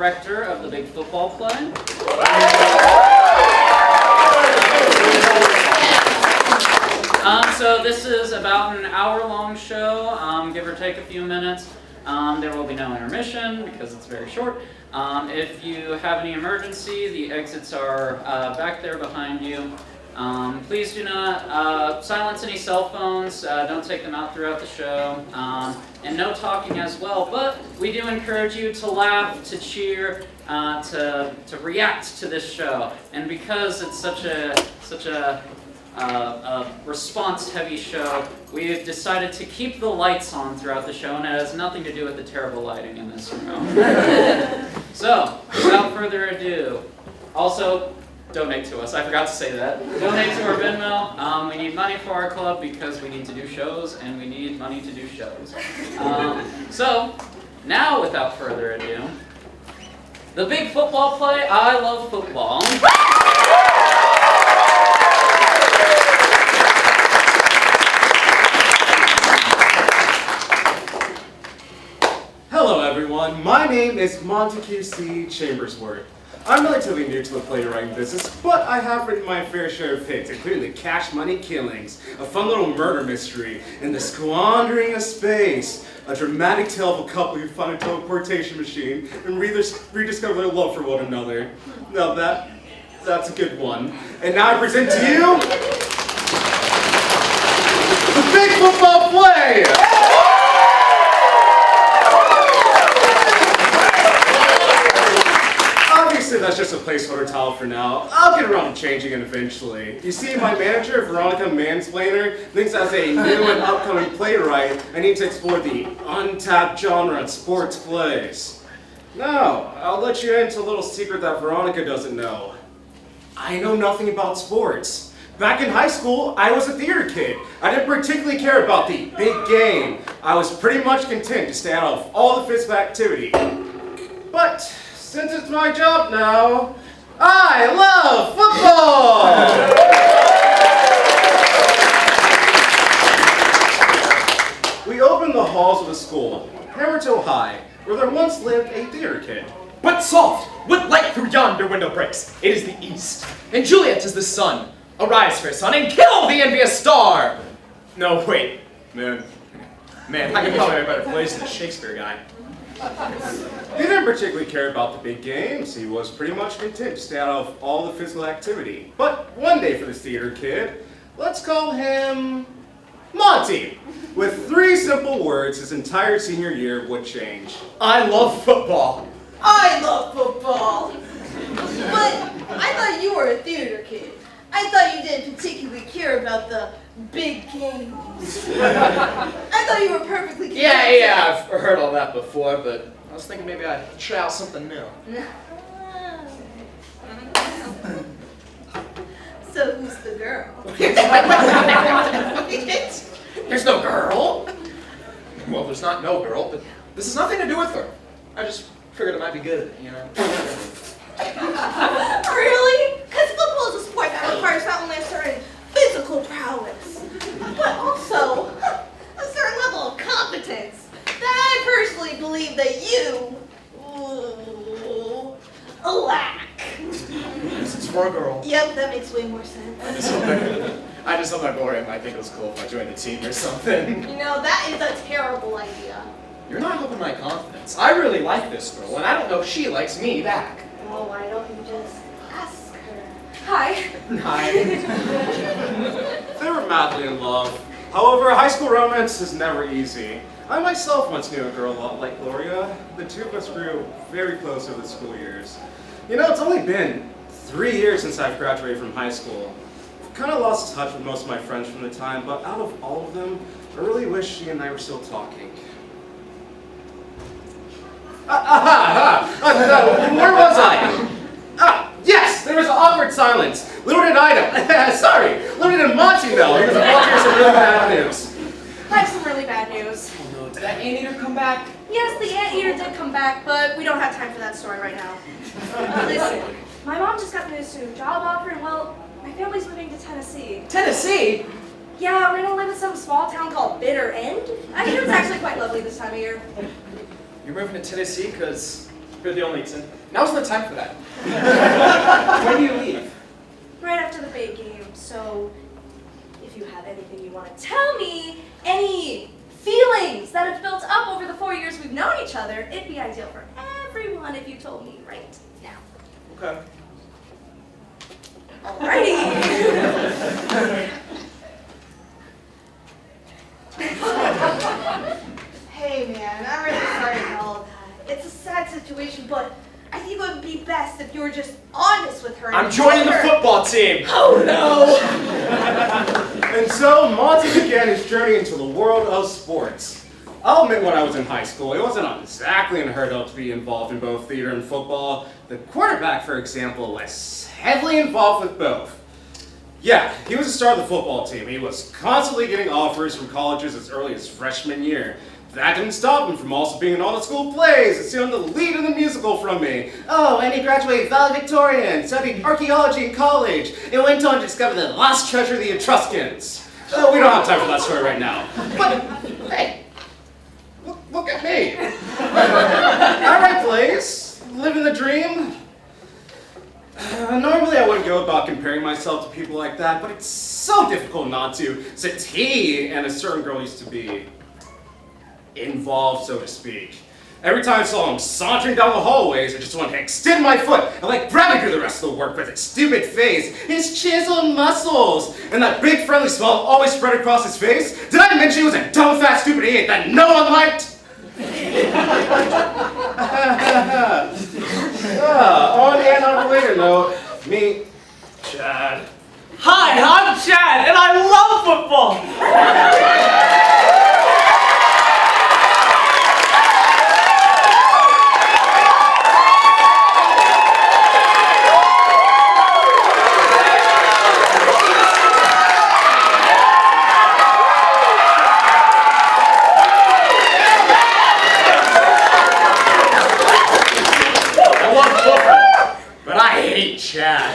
director of the big football play. So this is about an hour-long show, give or take a few minutes. There will be no intermission because it's very short. If you have any emergency, the exits are back there behind you. Please do not silence any cell phones. Don't take them out throughout the show. And no talking as well. But we do encourage you to laugh, to cheer, to react to this show. And because it's such a response-heavy show, we've decided to keep the lights on throughout the show, and it has nothing to do with the terrible lighting in this room. So, without further ado, also, donate to us. I forgot to say that. Donate to our Venmo. We need money for our club because we need to do shows, and we need money to do shows. So, now, without further ado, the big football play, I Love Football. Hello everyone, my name is Montague C. Chambersworth. I'm relatively new to the playwriting business, but I have written my fair share of hits, including the Cash Money Killings, a fun little murder mystery, and the Squandering of Space, a dramatic tale of a couple who find a teleportation machine and rediscover their love for one another. Now that's a good one. And now I present to you the Big Football Play! Obviously, that's just a placeholder title for now. I'll get around to changing it eventually. You see, my manager, Veronica Mansplainer, thinks as a new and upcoming playwright, I need to explore the untapped genre of sports plays. Now, I'll let you into a little secret that Veronica doesn't know. I know nothing about sports. Back in high school, I was a theater kid. I didn't particularly care about the big game. I was pretty much content to stay out of all the physical activity. But since it's my job now, I love football! We opened the halls of the school, Hammertoe High, where there once lived a theater kid. But soft, what light through yonder window breaks? It is the east, and Juliet is the sun. Arise, fair son, and kill the envious star! No, wait. Man, I can probably have a better place than the Shakespeare guy. He didn't particularly care about the big games. He was pretty much content to stay out of all the physical activity. But one day for this theater kid, let's call him Monty. With 3 simple words, his entire senior year would change. I love football. I love football. But I thought you were a theater kid. I thought you didn't particularly care about the big games. I thought you were perfectly content. Yeah, I've heard all that before, but I was thinking maybe I'd try out something new. So who's the girl? There's no girl. Well, there's not no girl, but this has nothing to do with her. I just figured it might be good, you know. Really? Because football is a sport that requires not only a certain physical prowess, but also a certain level of competence that I personally believe that you lack. This is for a girl. Yep, that makes way more sense. I just thought my Gloria might think it was cool if I joined the team or something. You know, that is a terrible idea. You're not helping my confidence. I really like this girl, and I don't know if she likes me back. Well, why don't you just ask her? Hi. Hi. They were madly in love. However, high school romance is never easy. I myself once knew a girl a lot like Gloria. The two of us grew very close over the school years. You know, it's only been 3 years since I've graduated from high school. I've kind of lost touch with most of my friends from the time, but out of all of them, I really wish she and I were still talking. Where was I? Yes, there was an awkward silence. Little did I know. Sorry, little did Monty know. He was about to hear some really bad news. I have some really bad news. Oh no, did that anteater come back? Yes, the anteater did come back, but we don't have time for that story right now. Listen, my mom just got this new job offer, and well, my family's moving to Tennessee. Tennessee? Yeah, we're gonna live in some small town called Bitter End. I hear it's actually quite lovely this time of year. You're moving to Tennessee because You're the only exception. Now's no time for that. When do you leave? Right after the big game. So, if you have anything you want to tell me, any feelings that have built up over the 4 years we've known each other, it'd be ideal for everyone if you told me right now. Okay. Alrighty. Hey man, I'm really sorry for all of that. It's a sad situation, but I think it would be best if you were just honest with her. I'm joining the football team. Oh no! And so Monty began his journey into the world of sports. I'll admit, when I was in high school, it wasn't exactly unheard of to be involved in both theater and football. The quarterback, for example, was heavily involved with both. Yeah, he was the star of the football team. He was constantly getting offers from colleges as early as freshman year. That didn't stop him from also being in all the school plays and stealing the lead in the musical from me. Oh, and he graduated valedictorian, studied archaeology in college, and went on to discover the lost treasure of the Etruscans. Oh, we don't have time for that story right now. But, hey, look at me. I write plays, living the dream. Normally I wouldn't go about comparing myself to people like that, but it's so difficult not to, since he and a certain girl used to be involved, so to speak. Every time I saw him sauntering down the hallways, I just wanted to extend my foot and let Bradley do the rest of the work with his stupid face, his chiseled muscles, and that big friendly smile always spread across his face. Did I mention he was a dumb, fat, stupid idiot that no one liked? On an unrelated note, meet Chad. Hi, I'm Chad, and I love football! Chad.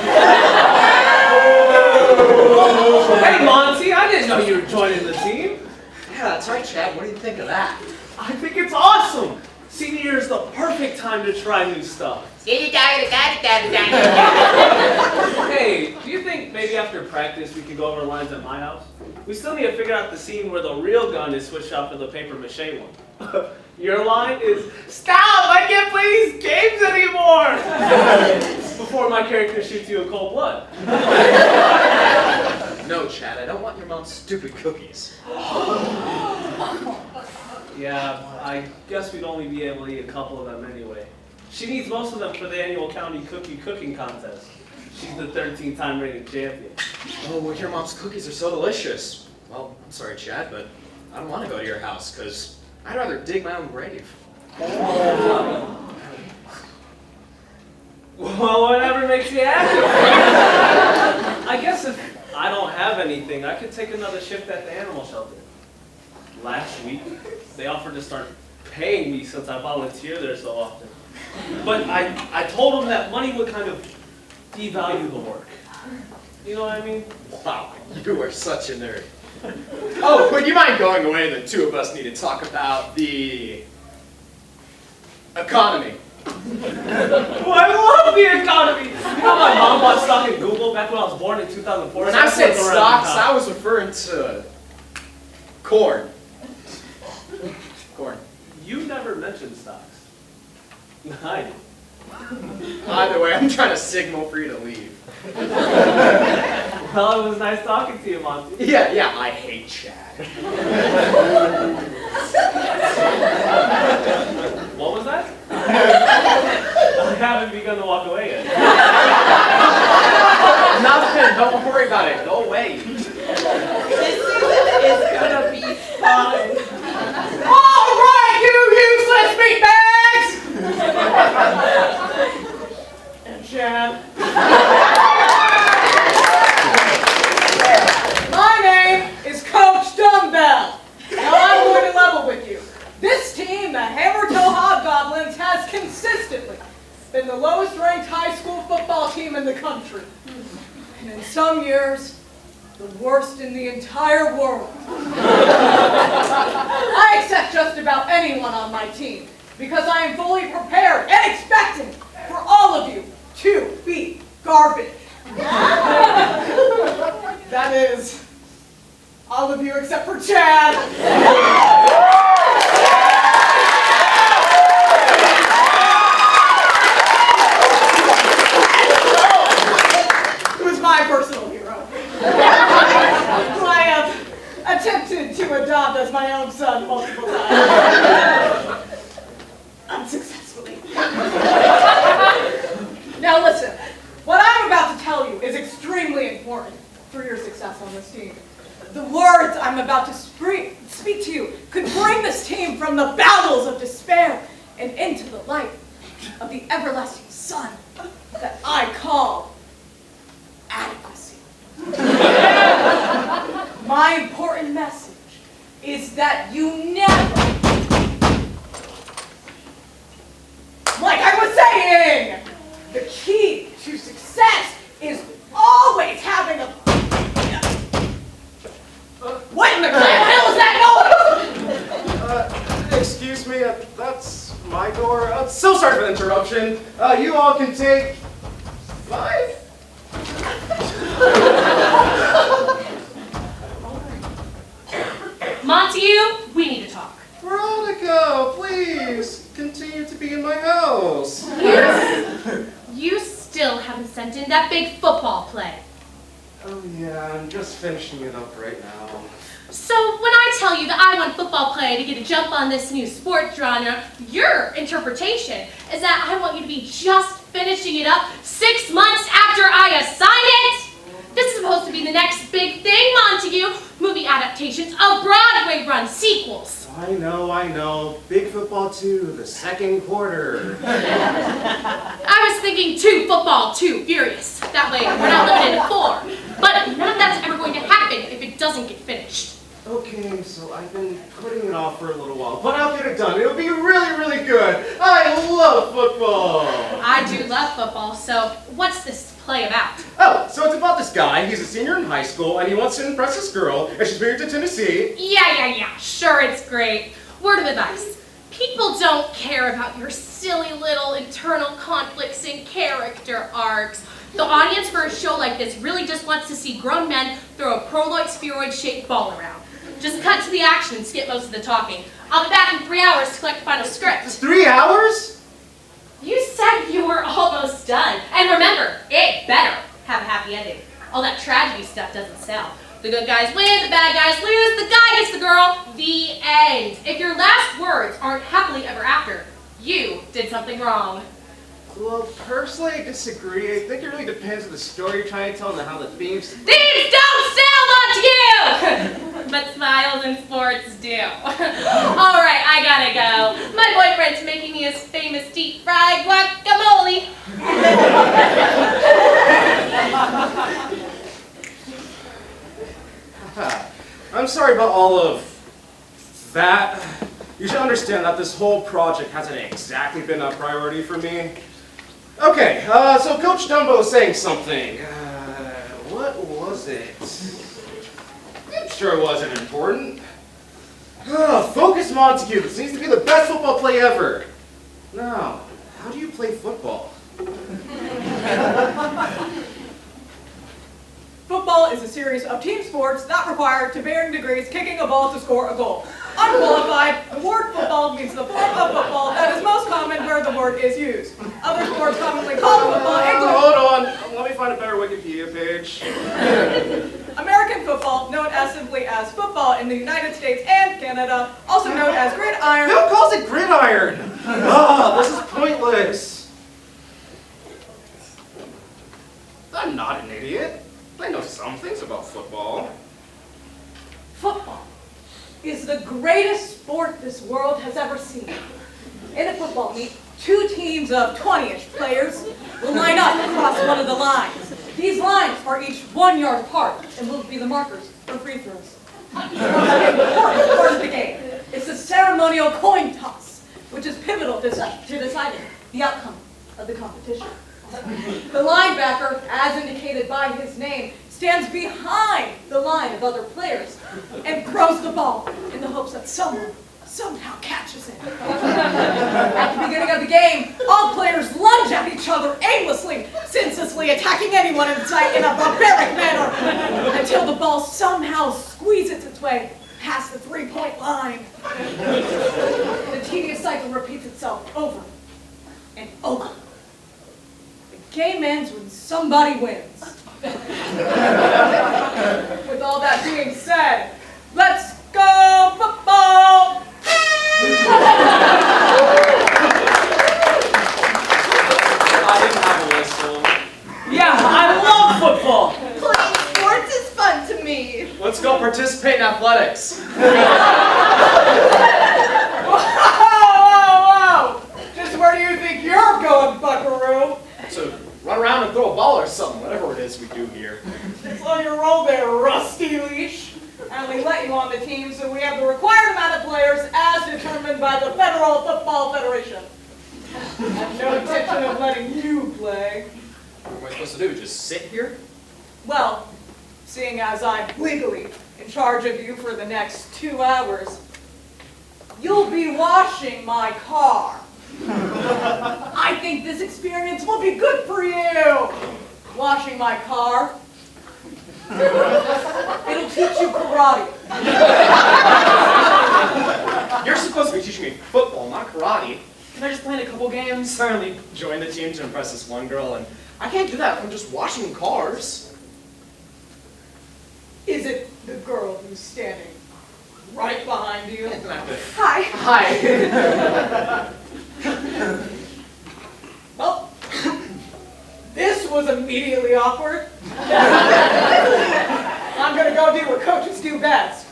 Hey, Monty, I didn't know you were joining the team. Yeah, that's right, Chad. What do you think of that? I think it's awesome. Senior year is the perfect time to try new stuff. Hey, do you think maybe after practice we could go over lines at my house? We still need to figure out the scene where the real gun is switched out for the paper mache one. Your line is, "Stop! I can't play these games anymore!" Before my character shoots you in cold blood. No, Chad, I don't want your mom's stupid cookies. Yeah, I guess we'd only be able to eat a couple of them anyway. She needs most of them for the annual county cooking contest. She's the 13th-time reigning champion. Oh, well, your mom's cookies are so delicious. Well, I'm sorry, Chad, but I don't want to go to your house, because I'd rather dig my own grave. Well, whatever makes you happy. I guess if I don't have anything, I could take another shift at the animal shelter. Last week, they offered to start paying me since I volunteer there so often. But I told them that money would kind of devalue the work. You know what I mean? Wow, you are such a nerd. Oh, would you mind going away? The two of us need to talk about the economy. Oh, I love the economy! You know my mom bought stock in Google back when I was born in 2004? When I said stocks, I was referring to corn. Corn. You never mentioned stocks. I did. Either way, I'm trying to signal for you to leave. Well, it was nice talking to you, Monty. Yeah, I hate Chad. What was that? I haven't begun to walk away yet. Nothing, don't worry about it. Go away. This season is gonna be fun. All right, you useless meatbags! And Chad. My name is Coach Dumbbell. Now I'm going to level with you. This team, the Hammer-Toe Hobgoblins, has consistently been the lowest ranked high school football team in the country. And in some years, the worst in the entire world. I accept just about anyone on my team. because I am fully prepared and expecting for all of you to be garbage. That is, all of you except for Chad. My personal hero, who I have attempted to adopt as my own son multiple times, unsuccessfully. Now listen, what I'm about to tell you is extremely important for your success on this team. The words I'm about to speak to you could bring this team from the bowels of despair and into the light of the everlasting sun that I call adequacy. My important message is that you never, like I was saying, the key to success is always having a, what in the hell is that noise? Excuse me, that's my door. So sorry for the interruption. You all can take 5? Montague, we need to talk. Veronica, please continue to be in my house. You still haven't sent in that big football play. Oh yeah, I'm just finishing it up right now. So when I tell you that I want football play to get a jump on this new sports genre, your interpretation is that I want you to be just finishing it up 6 months after I assign it. This is supposed to be the next big thing, Montague. Movie adaptations of Broadway-run sequels. I know. Big Football 2, the second quarter. I was thinking 2 football, 2 furious. That way we're not limited to 4. But none of that's ever going to happen if it doesn't get finished. Okay, so I've been putting it off for a little while, but I'll get it done. It'll be really, really good. I love football. I do love football, so what's this play about? Oh, so it's about this guy. He's a senior in high school, and he wants to impress this girl, and she's moved to Tennessee. Yeah. Sure, it's great. Word of advice. People don't care about your silly little internal conflicts and character arcs. The audience for a show like this really just wants to see grown men throw a proloid spheroid-shaped ball around. Just cut to the action and skip most of the talking. I'll be back in 3 hours to collect the final script. 3 hours? You said you were almost done. And remember, it better have a happy ending. All that tragedy stuff doesn't sell. The good guys win, the bad guys lose, the guy gets the girl, the end. If your last words aren't happily ever after, you did something wrong. Well, personally, I disagree. I think it really depends on the story you're trying to tell and how the themes... Thieves don't sell, Montague! But smiles and sports do. Alright, I gotta go. My boyfriend's making me his famous deep fried guacamole. I'm sorry about all of that. You should understand that this whole project hasn't exactly been a priority for me. Okay, so Coach Dumbo was saying something. What was it? I'm sure it wasn't important. Focus, Montague. This needs to be the best football play ever. Now, how do you play football? Football is a series of team sports that require, to varying degrees, kicking a ball to score a goal. Unqualified, the word football means the form of football that is most common where the word is used. Other sports commonly called football include... Hold on. Let me find a better Wikipedia page. American football, known as simply as football in the United States and Canada, also known as gridiron. Who calls it gridiron? This is pointless. I'm not an idiot. I know some things about football. Football is the greatest sport this world has ever seen. In a football meet, 2 teams of 20-ish players will line up across one of the lines. These lines are each 1 yard apart and will be the markers for free throws. The most important part of the game is the ceremonial coin toss, which is pivotal to deciding the outcome of the competition. The linebacker, as indicated by his name, stands behind the line of other players and throws the ball in the hopes that someone somehow catches it. At the beginning of the game, all players lunge at each other aimlessly, senselessly attacking anyone in sight in a barbaric manner, until the ball somehow squeezes its way past the three-point line. The tedious cycle repeats itself over and over. The game ends when somebody wins. With all that being said, let's go football! I didn't have a whistle. Yeah, I love football. Playing sports is fun to me. Let's go participate in athletics. Whoa! Just where do you think you're going, buckaroo? So run around and throw a ball or something, whatever it is we do here. Slow your roll there, rusty leash. I only let you on the team so we have the required amount of players as determined by the Federal Football Federation. I have no intention of letting you play. What am I supposed to do, just sit here? Well, seeing as I'm legally in charge of you for the next 2 hours, you'll be washing my car. I think this experience will be good for you. Washing my car. It'll teach you karate. You're supposed to be teaching me football, not karate. Can I just play in a couple games? I only joined the team to impress this one girl, and I can't do that if I'm just washing cars. Is it the girl who's standing right behind you? Hi. Hi. Well, this was immediately awkward. I'm gonna go do what coaches do best.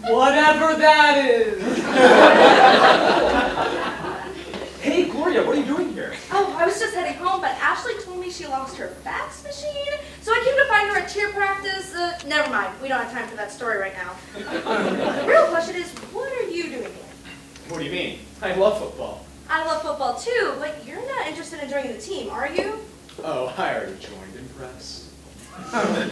Whatever that is. Hey, Gloria, what are you doing here? Oh, I was just heading home, but Ashley told me she lost her fax machine, so I came to find her at cheer practice. Never mind, we don't have time for that story right now. The real question is, what are you doing here? What do you mean? I love football. I love football too, but you're not interested in joining the team, are you? Oh, I already joined. Impressed.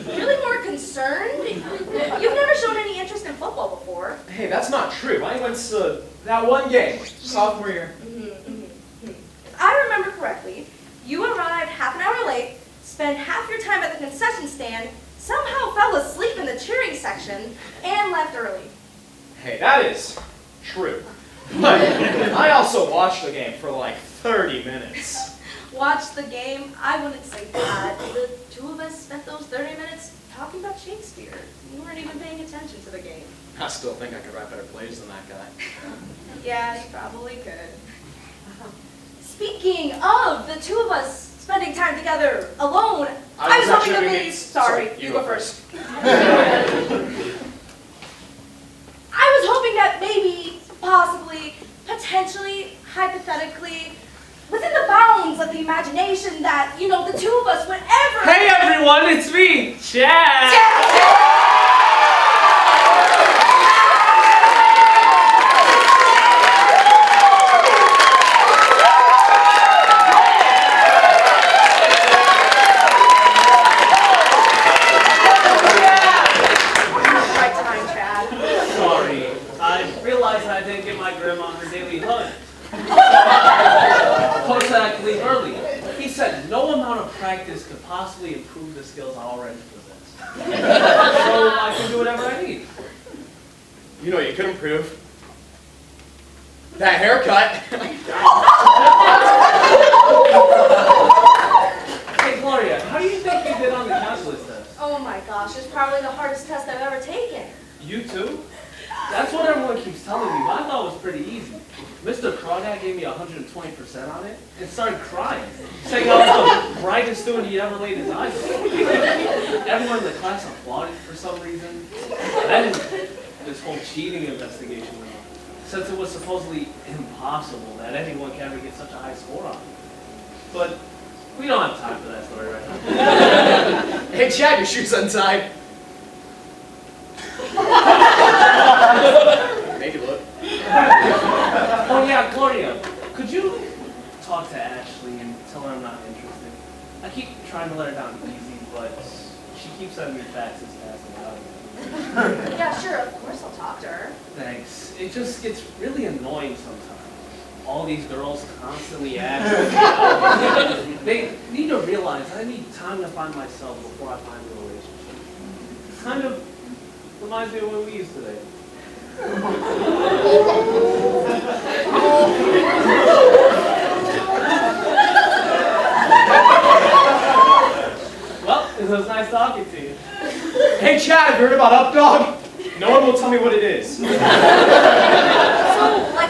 Really more concerned? You've never shown any interest in football before. Hey, that's not true. I went to that one game, sophomore year. If I remember correctly, you arrived half an hour late, spent half your time at the concession stand, somehow fell asleep in the cheering section, and left early. Hey, that is true. But I also watched the game for like 30 minutes. Watch the game? I wouldn't say that. The two of us spent those 30 minutes talking about Shakespeare. You weren't even paying attention to the game. I still think I could write better plays than that guy. Yeah, you probably could. Speaking of the two of us spending time together alone, I was hoping to meet. Sorry, you go first. I was hoping that maybe, possibly, potentially, hypothetically, within the bounds of the imagination that, you know, the two of us would ever... Hey everyone, it's me, Chad. Right time, Chad. Sorry, I realized I didn't get my grandma her daily hug. Coach said I could leave early. He said no amount of practice could possibly improve the skills I already possess. So I can do whatever I need. You know what you could improve? That haircut. Hey Gloria, how do you think you did on the calculus test? Oh my gosh, it's probably the hardest test I've ever taken. You too? That's what everyone keeps telling me, but I thought it was pretty easy. Mr. Crawdad gave me 120% on it and started crying, saying I was the brightest student he ever laid his eyes on. Everyone in the class applauded for some reason. Then this whole cheating investigation went on, since it was supposedly impossible that anyone can ever get such a high score on it. But we don't have time for that story right now. Hey, Chad, your shoe's untied. Make it look. Oh yeah, Gloria, could you talk to Ashley and tell her I'm not interested? I keep trying to let her down easy, but she keeps sending me faxes asking how to do Yeah, sure, of course I'll talk to her. Thanks. It just gets really annoying sometimes. All these girls constantly ask. They need to realize I need time to find myself before I find a relationship. Kind of reminds me of what we used to date. Well, it was nice talking to you. Hey Chad, have you heard about Updog? No one will tell me what it is. So, like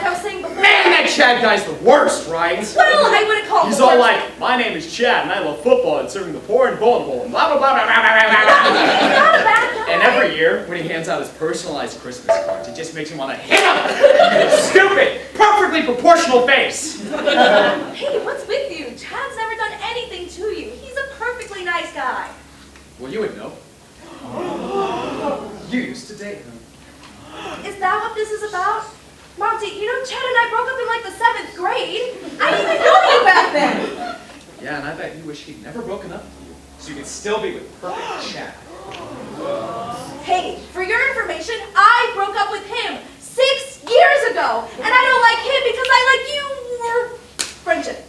I was saying before. Man, that Chad guy's the worst, right? Well, I wouldn't call him He's the all worst. like, my name is Chad and I love football and serving the poor and bowling bowl and blah blah blah blah blah blah blah He's blah. not a bad guy. And every year, when he hands out his personalized Christmas cards, it just makes me want to hit him! Stupid, perfectly proportional face! Hey, what's with you? Chad's never done anything to you. He's a perfectly nice guy. Well, you would know. You used to date him. Is that what this is about? Monty, you know Chad and I broke up in like the 7th grade. I didn't even know you back then. Yeah, and I bet you wish he'd never broken up with you, so you could still be with perfect Chad. Hey, for your information, I broke up with him 6 years ago. And I don't like him because I like you or friendship.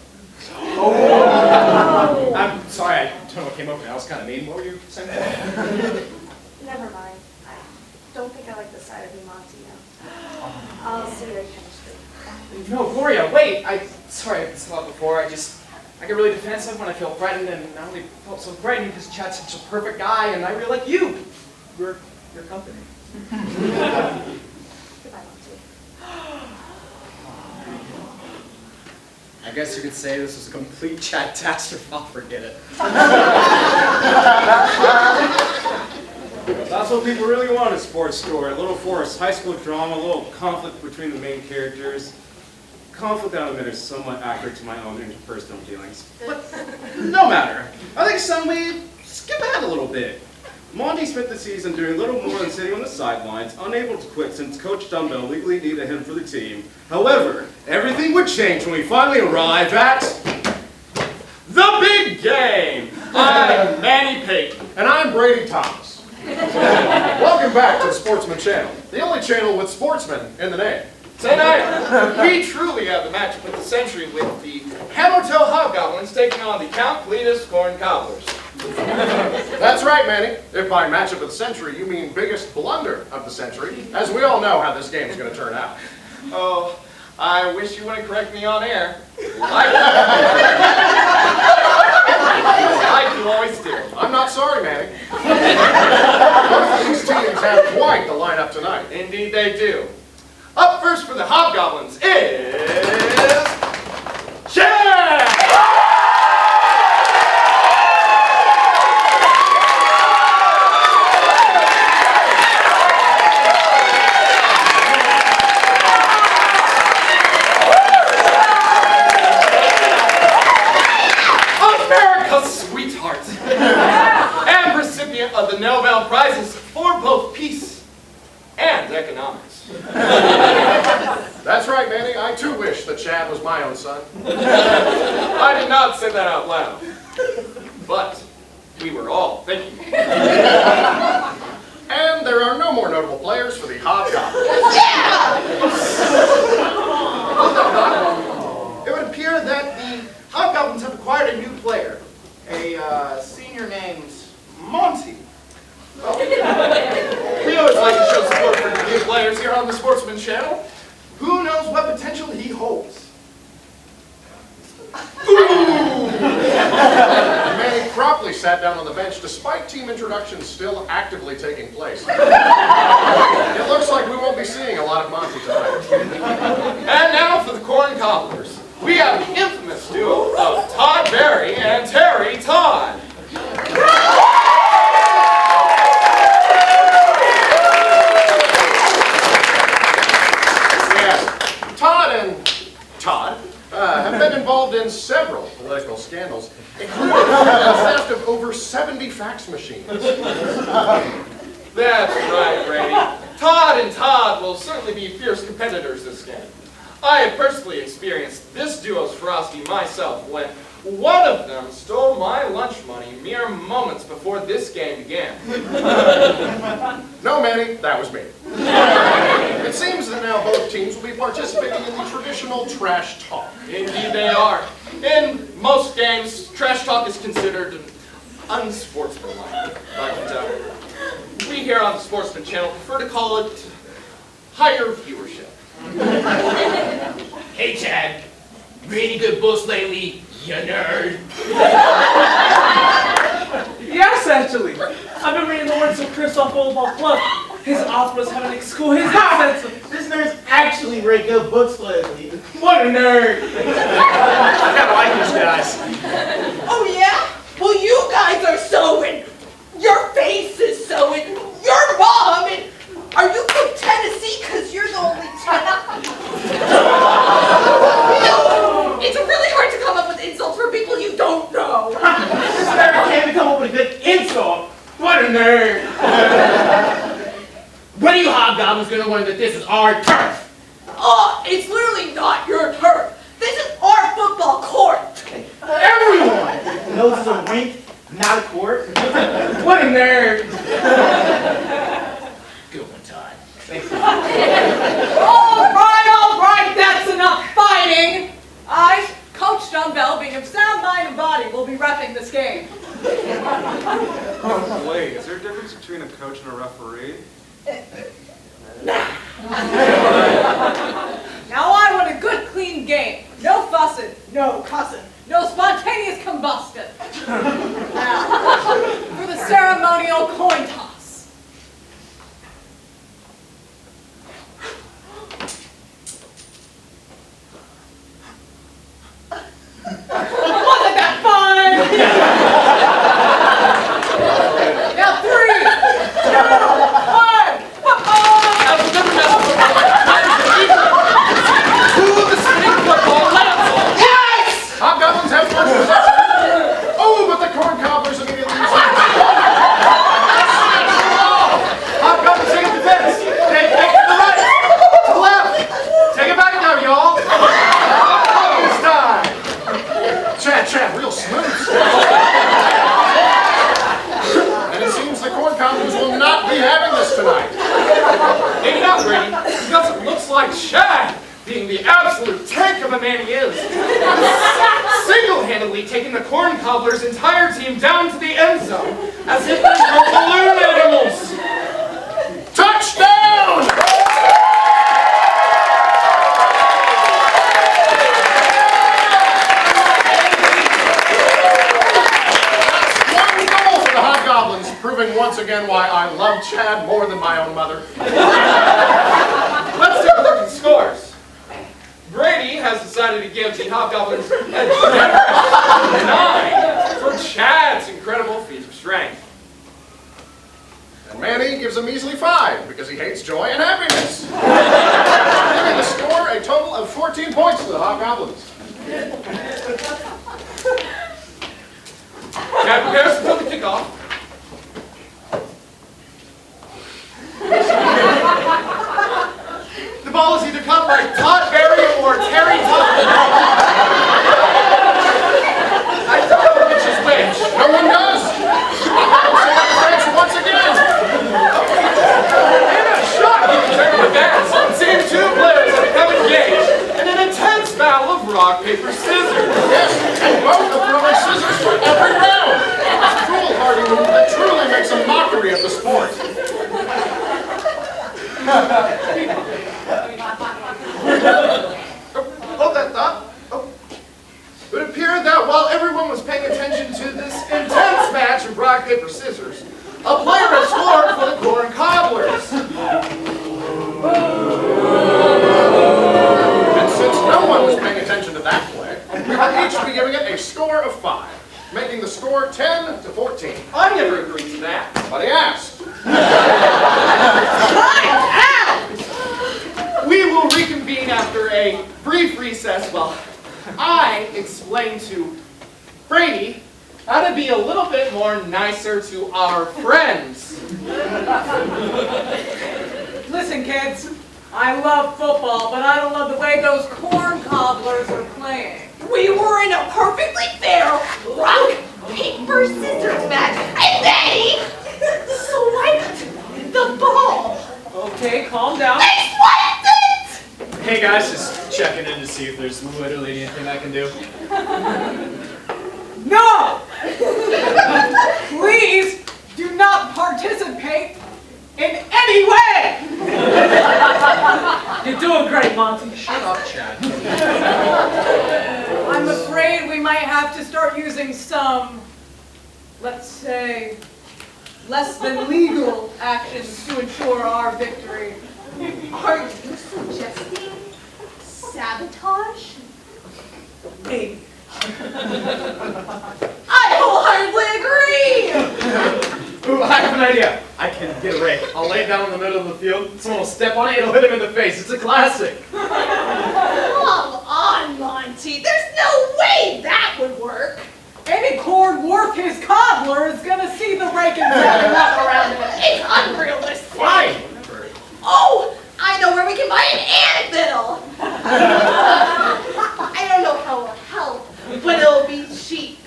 Oh. I'm sorry, I don't know what came over. I was kind of mean. What were you saying? Never mind. I don't think I like the side of you, Monty, now. I'll see your chemistry. No, Gloria, wait. Sorry, I saw it before. I get really defensive when I feel threatened, and I only felt so threatened because Chad's such a perfect guy, and I really like you. Your company. Goodbye, Monty. I guess you could say this was a complete Chad-tastrophe. I'll forget it. That's what people really want in a sports story. A little forced high school drama, a little conflict between the main characters. Conflict that I admit is somewhat accurate to my own interpersonal dealings. But no matter. I think some we skip ahead a little bit. Monty spent the season doing little more than sitting on the sidelines, unable to quit since Coach Dumbbell legally needed him for the team. However, everything would change when we finally arrive at the big game. I'm Manny Payton. And I'm Brady Thomas. Welcome back to the Sportsman Channel, the only channel with sportsmen in the name. Tonight, we truly have the matchup of the century with the Hammertoe Hobgoblins taking on the Count Cletus Corn Cobblers. That's right, Manny. If by matchup of the century you mean biggest blunder of the century, as we all know how this game is going to turn out. Oh, I wish you wouldn't correct me on air. Like you always do. I'm not sorry, Manny. Both of these teams have quite the lineup tonight. Indeed they do. Up first for the Hobgoblins is Chad! America's sweetheart and recipient of the Nobel Prizes for both peace and economics. That's right, Manny. I too wish that Chad was my own son. I did not say that out loud, but we were all thinking. And there are no more notable players for the Hobgoblins. It would appear that the Hobgoblins have acquired a new player, a senior named Monty. Well, we always like to show support for the new players here on the Sportsman Channel. Who knows what potential he holds? Manny promptly sat down on the bench despite team introductions still actively taking place. It looks like we won't be seeing a lot of Monty tonight. And now for the Corn Cobblers. We have the infamous duo of Todd Berry and Terry Todd. Yes, Todd and Todd have been involved in several political scandals, including the theft of over 70 fax machines. That's right, Brady. Todd and Todd will certainly be fierce competitors this game. I have personally experienced this duo's ferocity myself when one of them stole my lunch money mere moments before this game began. No, Manny, that was me. It seems that now both teams will be participating in the traditional trash talk. Indeed they are. In most games, trash talk is considered unsportsmanlike. But we here on the Sportsman Channel prefer to call it higher viewership. Hey, Chad. Really good books lately, you nerd. Yes, actually. I've been reading the works of Christoph Volleyball Club. His operas have an exquisite sense of... This nerd's actually read good books lately. What a nerd. I kind of like these guys. Oh yeah? Well, you guys are sewing. Your face is sewing. Your mom and are you from Tennessee? Cause you're the only It's really hard to come up with insults for people you don't know. This nerd can't come up with a good insult. What a nerd. When are you hobgoblins gonna learn that this is our turf? It's literally not your turf. This is our football court. Everyone knows it's a rink, not a court. What a nerd. Good one, Todd. Thanks. All right, that's enough fighting. I, Coach Dumbbell, being of sound mind and body, will be reffing this game. Wait, is there a difference between a coach and a referee? Now I want a good, clean game. No fussing, no cussing, no spontaneous combustion. Now, for the ceremonial coin toss. Wasn't that fun? Now 3, 2, 1. Hobgoblins have first possession. Oh, but the corn cobblers immediately use it. Hobgoblins take a defense. Take it to the right, to the left. Take it back now, y'all. This time. Chad, real smooth. And it seems the corn cobblers will not be having this tonight. Maybe not, Brady, because it looks like Chad, being the absolute tank of a man he is, single-handedly taking the corn cobbler's entire team down to the end zone as if they were balloon animals. Touchdown! One goal for the Hobgoblins, proving once again why I love Chad more than my own mother. Let's take a look at the scores. Brady has decided to give the Hobgoblins a generous 9 for Chad's incredible feat of strength. And Manny gives a measly 5 because he hates joy and happiness. Giving the score a total of 14 points to the Hobgoblins. Chad prepares for the kickoff. The ball is either caught by Todd Berry or Terry Todd. I don't know which is which. No one does. French once again. In a shocking turn of events, seeing 2 players have become engaged in an intense battle of rock, paper, scissors. Yes, and both are throwing scissors for every round. It's a foolhardy move that truly makes a mockery of the sport. Hold that thought. Oh. It would appear that while everyone was paying attention to this intense match of rock, paper, scissors, a player has scored for the corn cobblers. And since no one was paying attention to that play, we will each be giving it a score of 5, making the score 10 to 14. I never agreed to that. But he asked. We will reconvene after a brief recess while I explain to Brady how to be a little bit more nicer to our friends. Listen, kids, I love football, but I don't love the way those corn cobblers are playing. We were in a perfectly fair rock, paper, or scissors match, and they swiped the ball. Okay, calm down. They swiped it! Hey guys, just checking in to see if there's literally anything I can do. No! Please do not participate in any way! You're doing great, Monty. Shut up, Chad. I'm afraid we might have to start using some, let's say, less than legal actions to ensure our victory. Are you suggesting sabotage? Maybe. I wholeheartedly agree! Ooh, I have an idea. I can get a rake. I'll lay it down in the middle of the field. Someone will step on it, it'll hit him in the face. It's a classic. Come on, Monty. There's no way that would work. Any corn worth his cobbler is gonna see the rake and setting up around it. It's unrealistic. Fine. Oh, I know where we can buy an anvil. I don't know how it'll help, but it'll be cheap.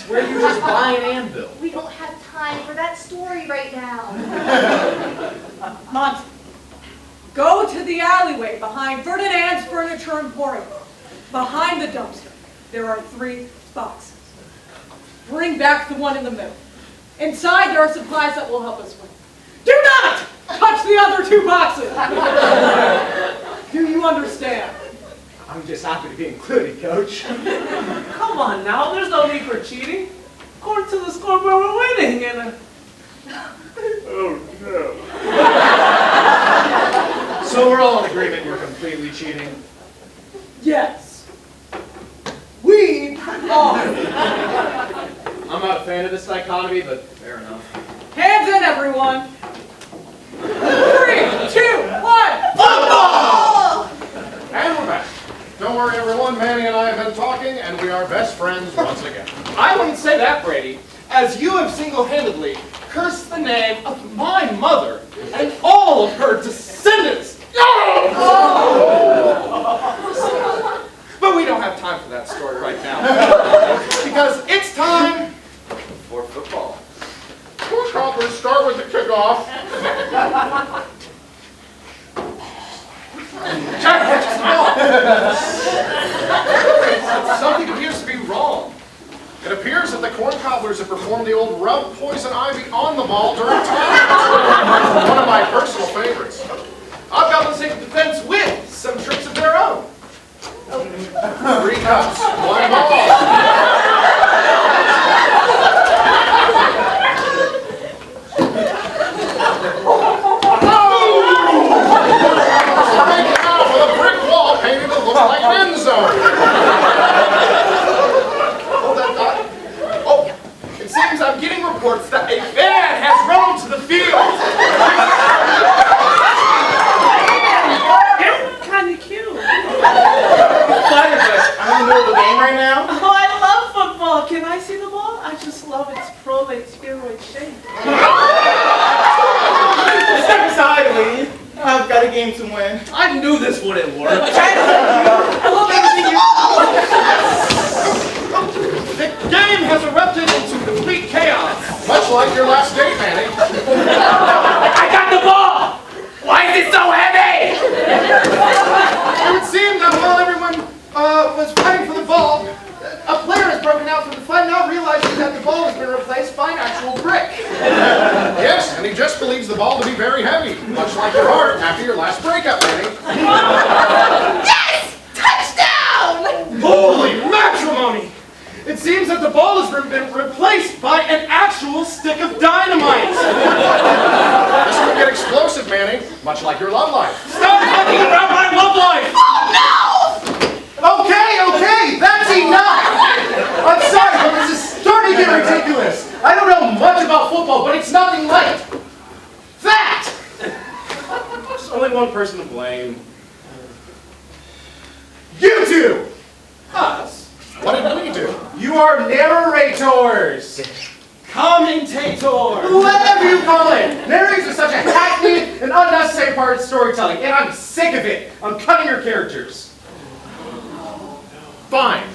Where you just buy an anvil? We don't have time for that story right now. Monty, go to the alleyway behind Ferdinand's Furniture Emporium. Behind the dumpster, there are 3 boxes. Bring back the one in the middle. Inside, there are supplies that will help us win. Do not touch the other 2 boxes! Do you understand? I'm just happy to be included, Coach. Come on now, there's no need for cheating. According to the scoreboard, we're winning, and Oh, no. So we're all in agreement you're completely cheating? Yes. We are. I'm not a fan of this dichotomy, but fair enough. Hands in, everyone. 3, 2, 1, Football! And we're back. Don't worry, everyone. Manny and I have been talking, and we are best friends once again. I wouldn't say that, Brady, as you have single-handedly cursed the name of my mother and all of her descendants. But we don't have time for that story right now, because it's time for football. Coach Hopper, start with the kickoff. Something appears to be wrong. It appears that the corn cobblers have performed the old rub poison ivy on the ball during time. One of my personal favorites. I've got to take defense with some tricks of their own. 3 cups, 1 ball. Breaking out with a brick wall painted to look like an end zone. It seems I'm getting reports that a fan has run onto the field. kind of cute. Excited, but I'm in the middle of the game right now. Oh, I love football. Can I see the ball? I just love its prolate spheroid shape. Step aside, lady. I've got a game to win. I knew this wouldn't work. I love everything you The game has erupted into complete chaos. Much like your last date, Manny. I got the ball! Why is it so heavy? It would seem that while everyone was fighting for the ball, a player has broken out from the fight, now realizing that the ball has been replaced by an actual brick. Yes, and he just believes the ball to be very heavy. Much like your heart after your last breakup, Manny. Yes! Touchdown! Holy matrimony! It seems that the ball has been replaced by an actual stick of dynamite. This will get explosive, Manny. Much like your love life. Stop talking about my love life! Oh no! Okay, that's enough! I'm sorry, but this is starting to get ridiculous. I don't know much about football, but it's nothing like that! There's only one person to blame. You two! Us. What did we do? You are narrators! Commentator. Whatever you call it! Narrators are such a hackneyed and unnecessary part of storytelling, and I'm sick of it. I'm cutting your characters. Fine.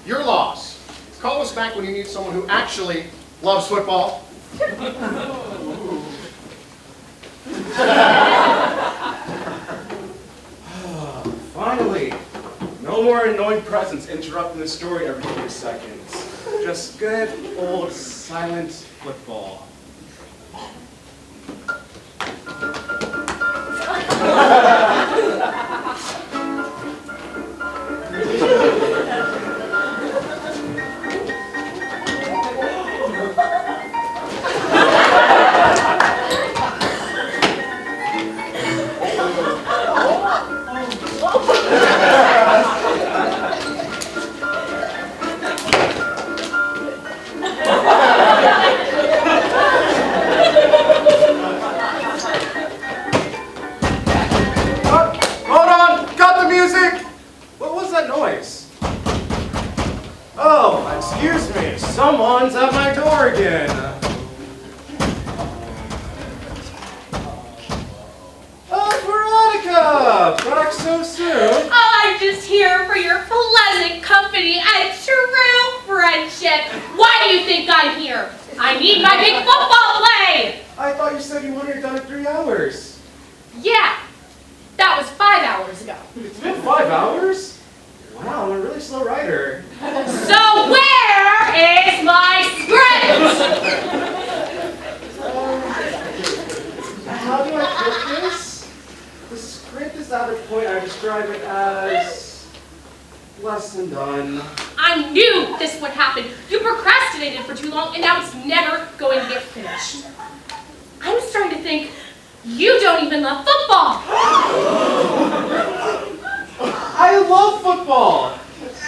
Your loss. Call us back when you need someone who actually loves football. Finally! No more annoying presents interrupting the story every few seconds. Just good old silent football. Hold on! Cut the music! What was that noise? Oh, excuse me. Someone's at my door again. Oh, Veronica! Back so soon. Oh, I'm just here for your pleasant company and true friendship. Why do you think I'm here? I need my big football play! I thought you said you wanted it done in 3 hours. Yeah, that was 5 hours ago. It's been 5 hours? Wow, I'm a really slow writer. So where is my script? How do I put this? The script is at the point I describe it as less than done. I knew this would happen. You procrastinated for too long and now it's never going to get finished. I'm starting to think you don't even love football. I love football!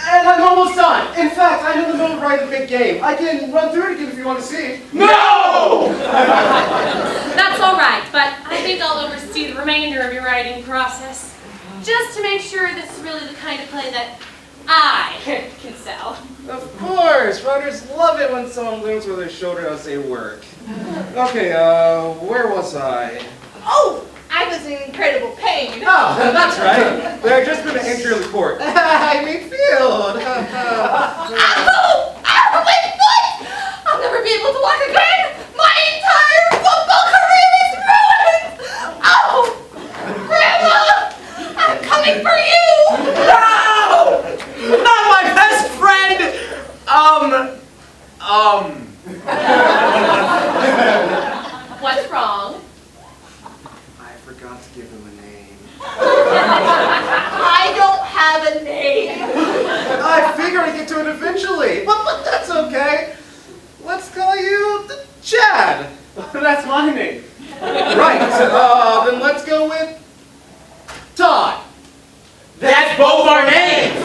And I'm almost done. In fact, I'm in the middle of writing a big game. I can run through it again if you want to see. No! That's all right, but I think I'll oversee the remainder of your writing process. Just to make sure this is really the kind of play that I can sell. Of course! Writers love it when someone leans over their shoulder as they work. Okay, where was I? Oh, I was in incredible pain. Oh, that's right. There had just been an injury report. I mean, field. Ow! Ow, my foot! I'll never be able to walk again! My entire football career is ruined! Oh! Grandma! I'm coming for you! No! Not my best friend! What's wrong? I forgot to give him a name. I don't have a name. I figured I'd get to it eventually, but that's okay. Let's call you Chad. That's my name. Right, then let's go with Todd. That's both our names!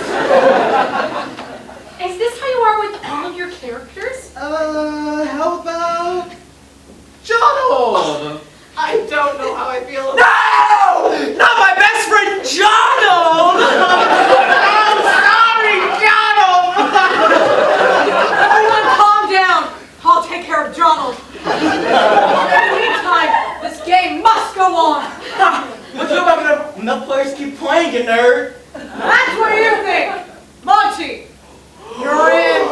Is this how you are with all of your characters? How about Donald? I don't know how I feel. No! Not my best friend, Donald! I'm sorry, Donald! Everyone calm down. I'll take care of Donald. In the meantime, this game must go on. What's up when the players keep playing, you nerd? That's what you think. Monty, you're in.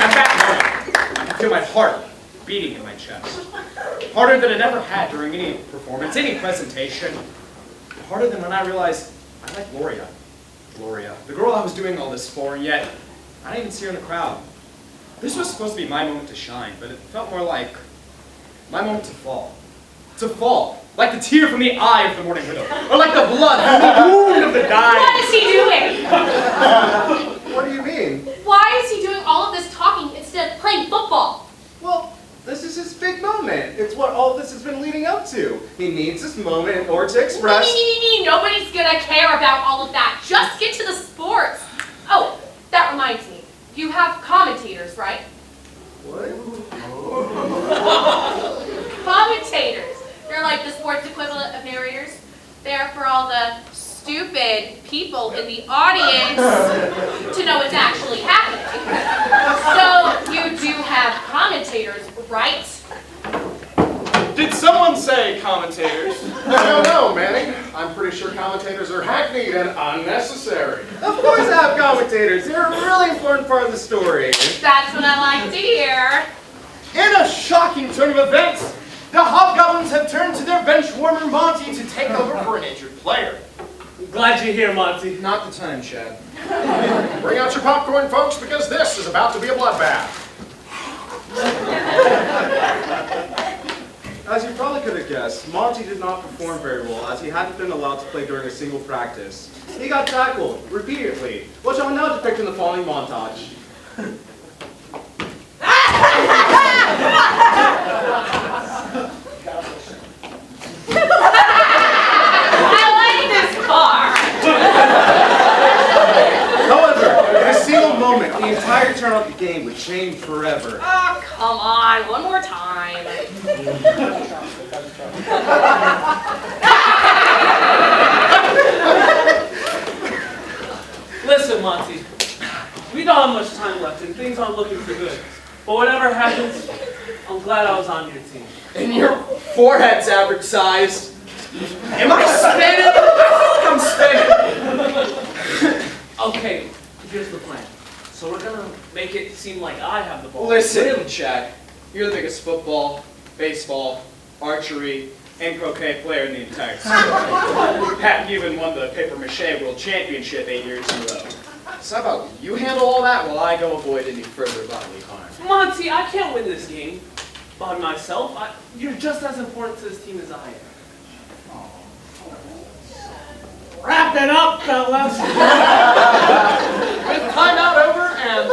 At that moment, I could feel my heart beating in my chest. Harder than it ever had during any performance, any presentation. Harder than when I realized I like Gloria. Gloria, the girl I was doing all this for, and yet I didn't even see her in the crowd. This was supposed to be my moment to shine, but it felt more like my moment to fall. To fall. Like the tear from the eye of the morning widow. Or like the blood from the wound of the dying. What is he doing? What do you mean? Why is he doing all of this talking instead of playing football? Well, this is his big moment. It's what all this has been leading up to. He needs this moment in order to express... Nobody's gonna care about all of that. Just get to the sports. Oh, that reminds me. You have commentators, right? What? Commentators. They're like the sports equivalent of narrators. They're for all the stupid people in the audience to know what's actually happening. So you do have commentators, right? Did someone say commentators? I don't know, Manny. I'm pretty sure commentators are hackneyed and unnecessary. Of course I have commentators. They're a really important part of the story. That's what I like to hear. In a shocking turn of events, the Hobgoblins have turned to their bench warmer Monty to take over for an injured player. Glad you're here, Monty. Not the time, Chad. Bring out your popcorn, folks, because this is about to be a bloodbath. As you probably could have guessed, Monty did not perform very well as he hadn't been allowed to play during a single practice. He got tackled repeatedly, which I'll now depict in the following montage. I like this car. However, in a single moment, the entire turn of the game would change forever. Oh, come on. One more time. Listen, Monty. We don't have much time left and things aren't looking too good. But whatever happens, I'm glad I was on your team. And your forehead's average sized. Am I spinning? I feel like I'm spinning. Okay, here's the plan. So we're gonna make it seem like I have the ball. Listen, Chad. You're the biggest football, baseball, archery, and croquet player in the entire state. Heck, you even won the paper mache world championship 8 years in a row. So how about you handle all that while I go avoid any further bodily harm? Monty, I can't win this game by myself. You're just as important to this team as I am. Wrap it up, fellas. With timeout over and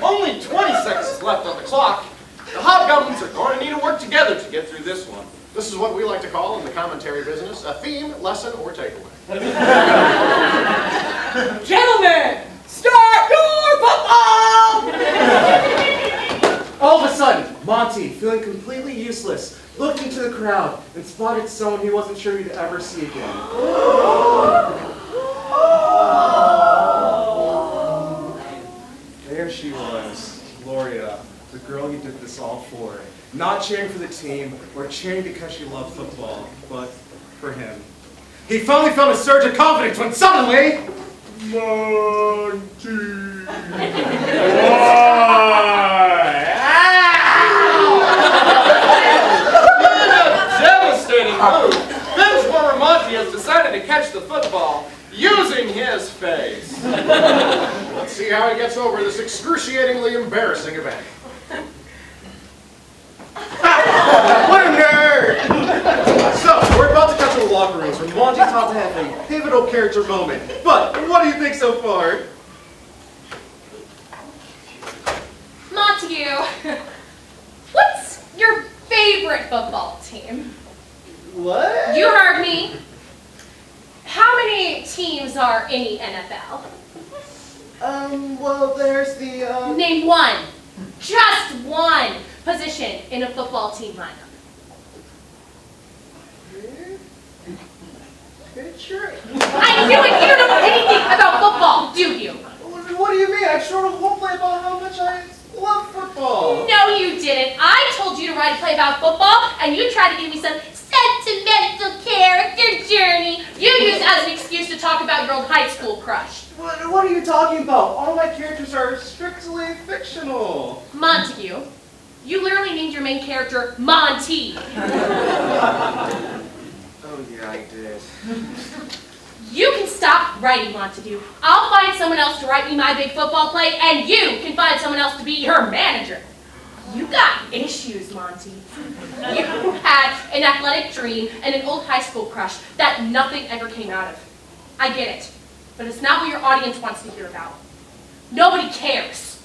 only 20 seconds left on the clock, the Hobgoblins are going to need to work together to get through this one. This is what we like to call in the commentary business a theme, lesson, or takeaway. Gentlemen, start your football! All of a sudden, Monty, feeling completely useless, looked into the crowd and spotted someone he wasn't sure he'd ever see again. There she was, Gloria, the girl he did this all for. Not cheering for the team or cheering because she loved football, but for him. He finally felt a surge of confidence when suddenly... Monty! Devastating move. Bench warmer Monty has decided to catch the football using his face. Let's see how he gets over this excruciatingly embarrassing event. What a nerd! So, we're about to cut to the locker rooms where Monty's about to have a pivotal character moment. But, what do you think so far? Montague, what's your favorite football team? What? You heard me. How many teams are in the NFL? Well, there's the, Name one. Just one position in a football team lineup. Pitcher? I knew it! You don't know anything about football, do you? What do you mean? I showed a whole play about how much I love football. No, you didn't. I told you to write a play about football, and you tried to give me some sentimental character journey you used as an excuse to talk about your old high school crush. What are you talking about? All my characters are strictly fictional. Montague, you literally named your main character Monty. Oh yeah, I did. You can stop writing, Montague. I'll find someone else to write me my big football play, and you can find someone else to be your manager. You got issues, Monty. You had an athletic dream and an old high school crush that nothing ever came out of. I get it, but it's not what your audience wants to hear about. Nobody cares.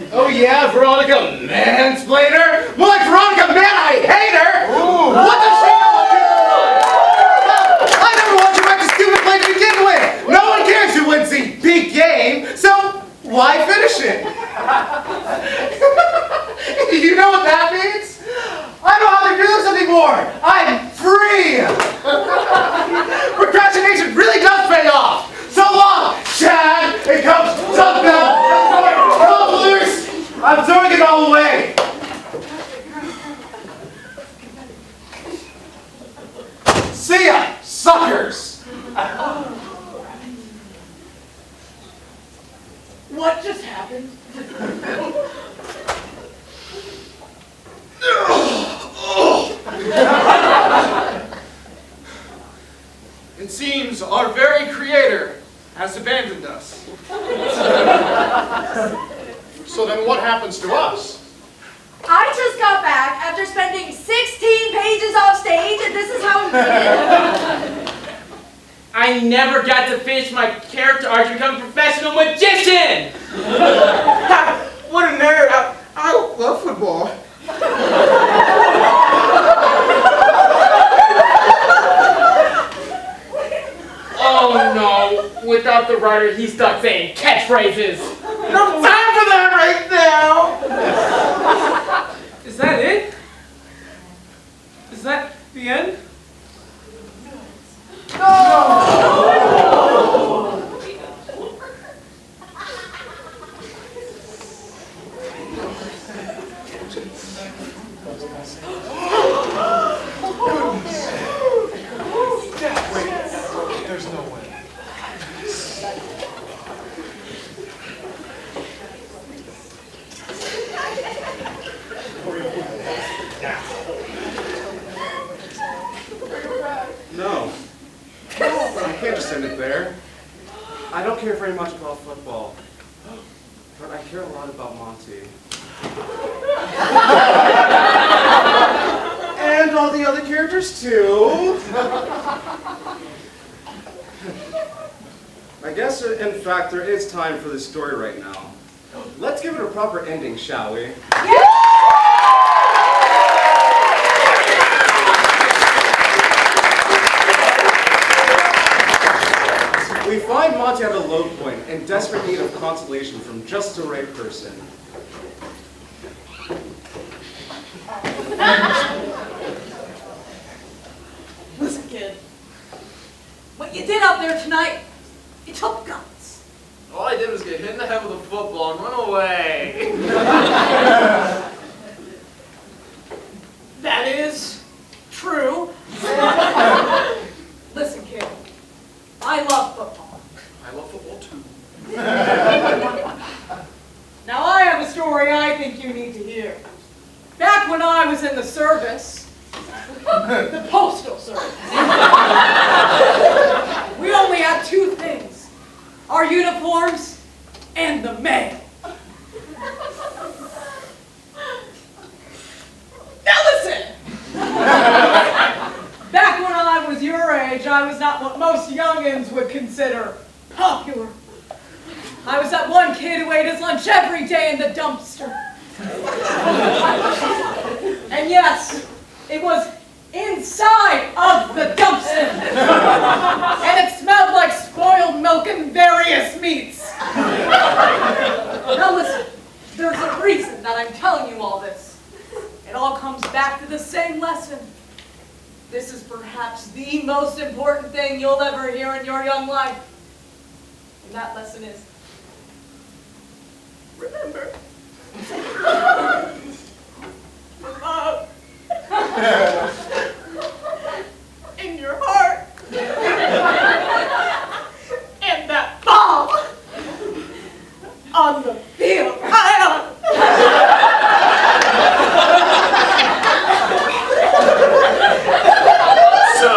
Oh yeah, Veronica mansplainer? More like Veronica man, I hate her! Ooh. What does she know about I never wanted to write the stupid play to begin with! No one cares who wins the big game, so why finish it? You know what that means? I don't have to do this anymore! I'm free! Procrastination really does pay off! So long, Chad! It comes Dumbbell! I'm throwing it all away! suckers! What just happened? It seems our very creator has abandoned us. So then what happens to us? I just got back after spending 16 pages off stage, and this is how we did it. I never got to finish my character arc to become a professional magician! What a nerd! I love football. Oh no, without the writer, he stuck saying catchphrases. No time for that right now! Is that it? Is that the end? There's no way. No. I can't just end it there. I don't care very much about football, but I care a lot about Monty. And all the other characters too. I guess, in fact, there is time for this story right now. Let's give it a proper ending, shall we? We find Monty at a low point, in desperate need of consolation from just the right person. Listen, kid. What you did out there tonight, it took guts. All I did was get hit in the head with a football and run away. That is true. Listen, kid. I love football. I love football too. Now I have a story I think you need to hear. Back when I was in the service, the postal service, we only had two things: our uniforms and the mail. Now listen! Back when I was your age, I was not what most youngins would consider popular. I was that one kid who ate his lunch every day in the dumpster. And yes, it was inside of the dumpster. And it smelled like spoiled milk and various meats. Now listen, there's a reason that I'm telling you all this. It all comes back to the same lesson. This is perhaps the most important thing you'll ever hear in your young life. And that lesson is, remember, love in your heart and that ball on the field. So,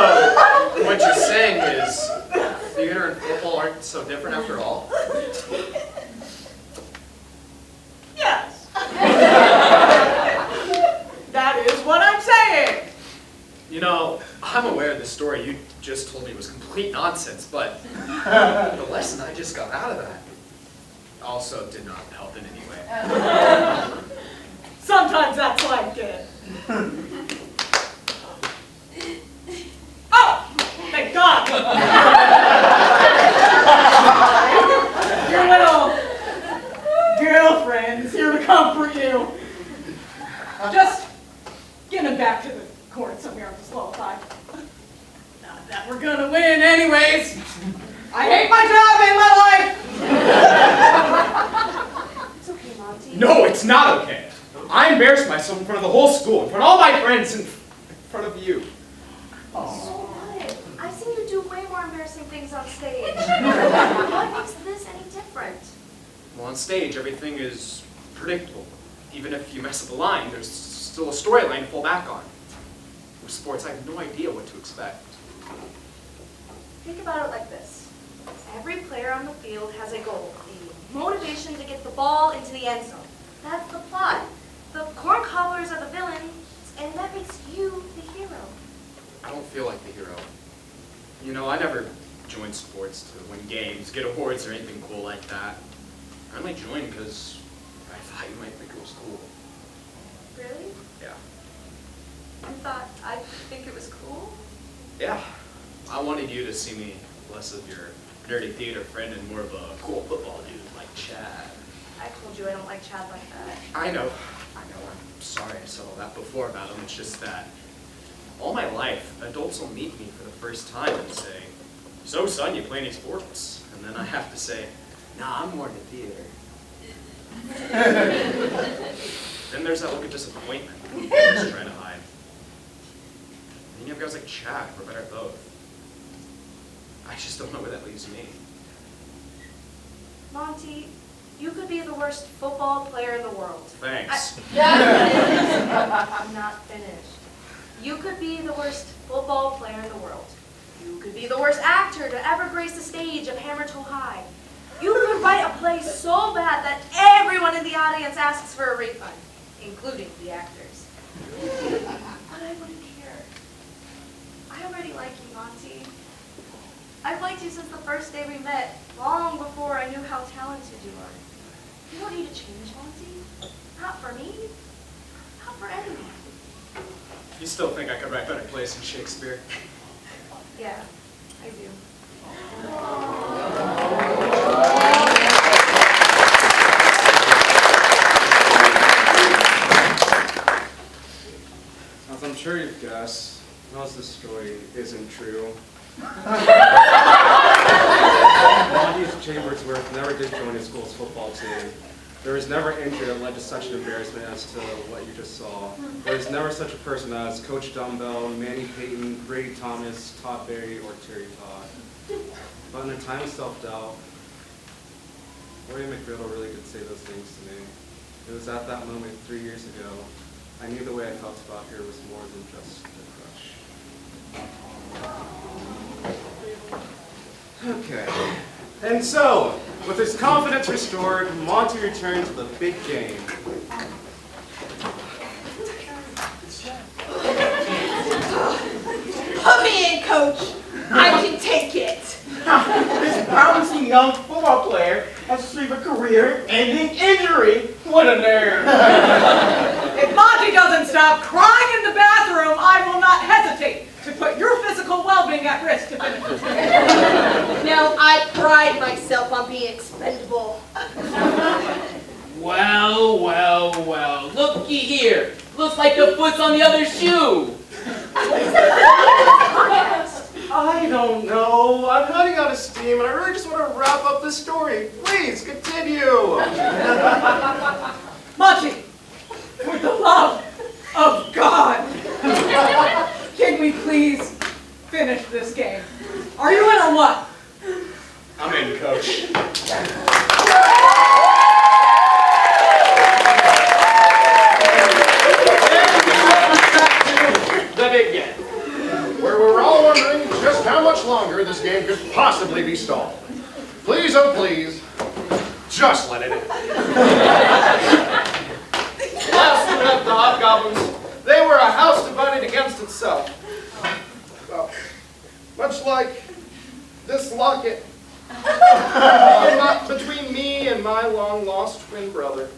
what you're saying is, theater and football aren't so different after all? Yes. That is what I'm saying. You know, I'm aware the story you just told me was complete nonsense, but the lesson I just got out of that also did not help in any way. Sometimes that's like it. Oh, thank God. Your little girlfriend is here to comfort you. Just getting back to the court somewhere on this lullaby. Not that we're gonna win anyways. I hate my job and my life. It's okay, Monty. No, it's not okay. I embarrassed myself in front of the whole school, in front of all my friends, in front of you. So what? I've seen you embarrassing things on stage. What makes this any different? Well, on stage, everything is predictable. Even if you mess up a line, there's still a storyline to fall back on. With sports, I have no idea what to expect. Think about it like this. Every player on the field has a goal, a motivation to get the ball into the end zone. That's the plot. The corn cobblers are the villains, and that makes you the hero. I don't feel like the hero. You know, I never joined sports to win games, get awards, or anything cool like that. I only joined because I thought you might think it was cool. Really? Yeah. You thought I'd think it was cool? Yeah. I wanted you to see me less of your nerdy theater friend and more of a cool football dude like Chad. I told you I don't like Chad like that. I know. I'm sorry I said all that before about him. It's just that all my life, adults will meet me for the first time and say, "So, son, you play any sports?" And then I have to say, "Nah, I'm more into theater." Then there's that look of disappointment I'm just trying to hide. And you have guys like Chad, we're better at both. I just don't know where that leaves me. Monty, you could be the worst football player in the world. Thanks. I'm not finished. You could be the worst football player in the world. You could be the worst actor to ever grace the stage of Hammer Toe High. You could write a play so bad that everyone in the audience asks for a refund, including the actors. But I wouldn't care. I already like you, Monty. I've liked you since the first day we met, long before I knew how talented you are. You don't need to change, Monty. Not for me. Not for anyone. You still think I could write better plays than Shakespeare? Yeah, I do. As I'm sure you've guessed, most of the story isn't true. Monty Chambersworth never did join his school's football team. There was never an injury that led to such an embarrassment as to what you just saw. There was never such a person as Coach Dumbbell, Manny Payton, Brady Thomas, Todd Berry, or Terry Todd. But in a time of self-doubt, William McGriddle really did say those things to me. It was at that moment 3 years ago, I knew the way I felt about her was more than just a crush. Okay. And so, with his confidence restored, Monty returned to the big game. Put me in, Coach. I can take it. This promising young football player has received a career-ending injury. What a nerd. If Monty doesn't stop crying in the bathroom, I will not hesitate to put your physical well-being at risk to finish this game. Now, I pride myself on being expendable. Well, well, well. Looky here. Looks like the foot's on the other shoe. I don't know. I'm running out of steam and I really just want to wrap up this story. Please, continue. Monty, for the love of God, can we please finish this game? Are you in or what? I'm in, Coach. The big game, where we were all wondering just how much longer this game could possibly be stalled. Please, oh please, just let it end. Last we left the Hobgoblins, they were a house divided against itself. Well, much like this locket between me and my long-lost twin brother.